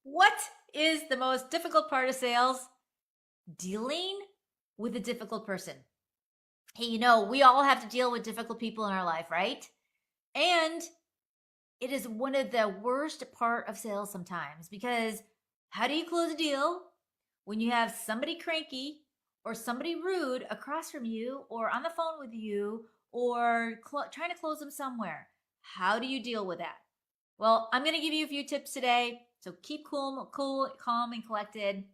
What is the most difficult part of sales? Dealing with a difficult person. Hey, we all have to deal with difficult people in our life, right? And it is one of the worst part of sales sometimes because how do you close a deal when you have somebody cranky or somebody rude across from you or on the phone with you or trying to close them somewhere? How do you deal with that? Well, I'm going to give you a few tips today. So keep cool, calm, and collected.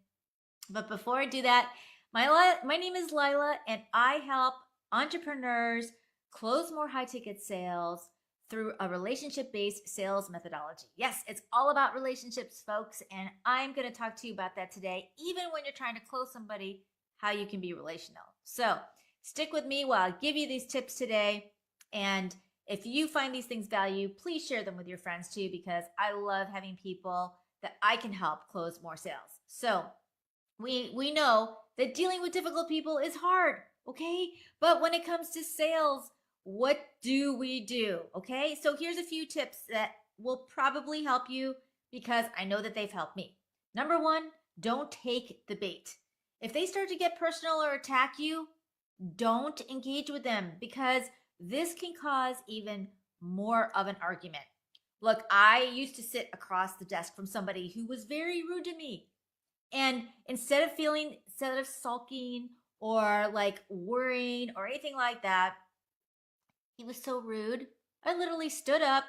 But before I do that, my name is Leila, and I help entrepreneurs close more high ticket sales through a relationship based sales methodology. Yes, it's all about relationships, folks. And I'm going to talk to you about that today, even when you're trying to close somebody, how you can be relational. So stick with me while I give you these tips today. And if you find these things value, please share them with your friends too, because I love having people that I can help close more sales. So we know that dealing with difficult people is hard, okay? But when it comes to sales, what do we do? Okay? So here's a few tips that will probably help you because I know that they've helped me. Number 1, don't take the bait. If they start to get personal or attack you, don't engage with them because this can cause even more of an argument. Look, I used to sit across the desk from somebody who was very rude to me. And instead of sulking or like worrying or anything like that, he was so rude. I literally stood up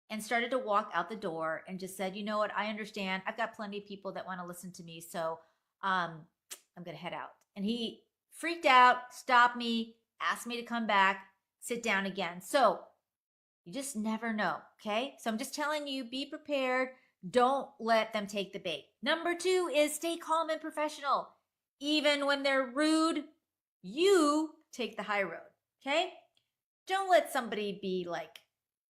and started to walk out the door and just said, you know what? I understand. I've got plenty of people that want to listen to me. So I'm going to head out. And he freaked out, stopped me, asked me to come back, sit down again. So you just never know. Okay. So I'm just telling you, be prepared. Don't let them take the bait. Number 2 is stay calm and professional. Even when they're rude, you take the high road. Okay. Don't let somebody be like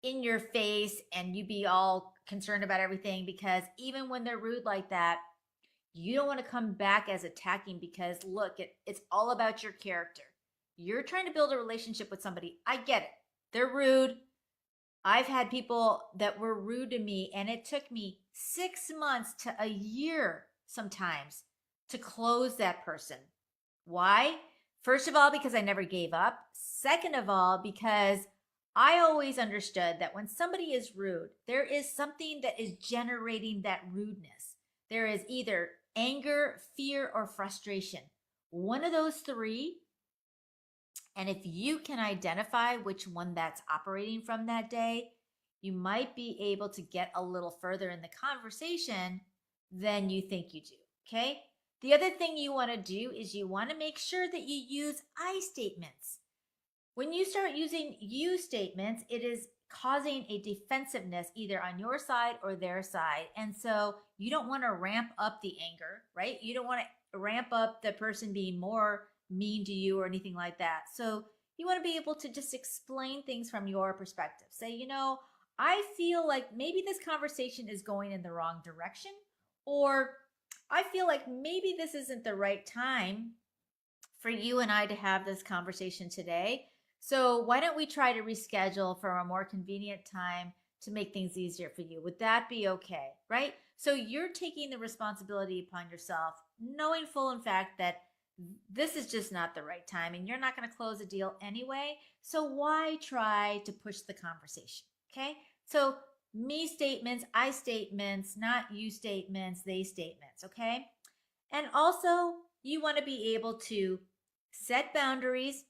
in your face and you be all concerned about everything because even when they're rude like that, you don't want to come back as attacking because look, it's all about your character. You're trying to build a relationship with somebody. I get it. They're rude. I've had people that were rude to me, and it took me 6 months to a year sometimes to close that person. Why? First of all, because I never gave up. Second of all, because I always understood that when somebody is rude, there is something that is generating that rudeness. There is either anger, fear, or frustration. One of those three. And if you can identify which one that's operating from that day, you might be able to get a little further in the conversation than you think you do. Okay. The other thing you want to do is you want to make sure that you use I statements. When you start using you statements, it is causing a defensiveness either on your side or their side. And so you don't want to ramp up the anger, right? You don't want to ramp up the person being more mean to you or anything like that. So you want to be able to just explain things from your perspective. Say, I feel like maybe this conversation is going in the wrong direction, or I feel like maybe this isn't the right time for you and I to have this conversation today. So why don't we try to reschedule for a more convenient time to make things easier for you? Would that be okay? Right? So you're taking the responsibility upon yourself, knowing full in fact that this is just not the right time and you're not going to close a deal anyway. So why try to push the conversation? Okay. So me statements, I statements, not you statements, they statements. Okay. And also, you want to be able to set boundaries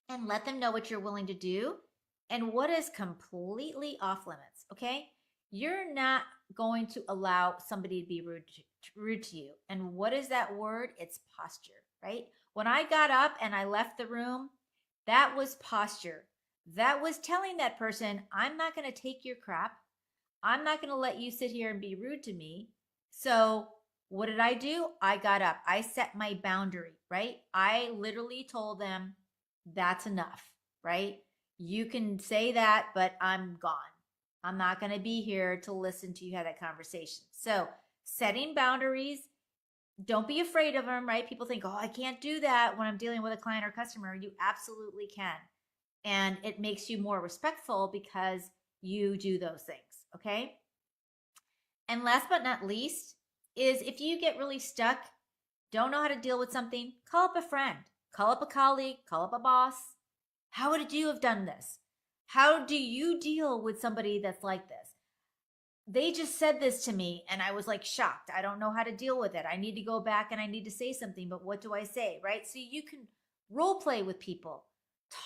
and let them know what you're willing to do and what is completely off limits. Okay. You're not going to allow somebody to be rude to you. And what is that word? It's posture, right? When I got up and I left the room, that was posture. That was telling that person, I'm not going to take your crap. I'm not going to let you sit here and be rude to me. So what did I do? I got up. I set my boundary, right? I literally told them that's enough, right? You can say that, but I'm gone. I'm not going to be here to listen to you have that conversation. So setting boundaries, don't be afraid of them, right? People think, oh, I can't do that when I'm dealing with a client or customer. You absolutely can. And it makes you more respectful because you do those things, okay? And last but not least is if you get really stuck, don't know how to deal with something, call up a friend, call up a colleague, call up a boss. How would you have done this? How do you deal with somebody that's like this? They just said this to me and I was like shocked. I don't know how to deal with it. I need to go back and I need to say something, but what do I say, right? So you can role play with people,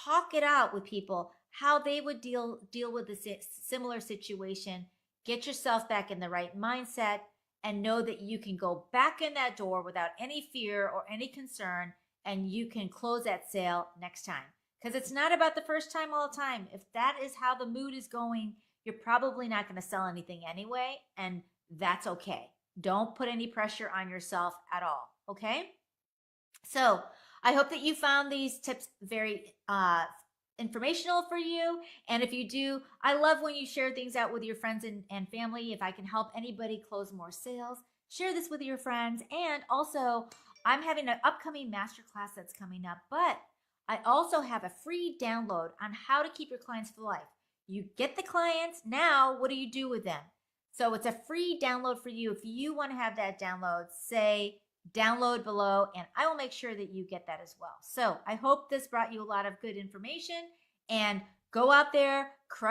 talk it out with people, how they would deal with a similar situation. Get yourself back in the right mindset and know that you can go back in that door without any fear or any concern, and you can close that sale next time. Because it's not about the first time all the time. If that is how the mood is going, you're probably not going to sell anything anyway, and that's okay. Don't put any pressure on yourself at all, okay? So I hope that you found these tips very informational for you. And if you do, I love when you share things out with your friends and family. If I can help anybody close more sales, share this with your friends. And also, I'm having an upcoming masterclass that's coming up, but I also have a free download on how to keep your clients for life. You get the clients, now what do you do with them? So it's a free download for you. If you want to have that download, say download below and I will make sure that you get that as well. So I hope this brought you a lot of good information, and go out there, crush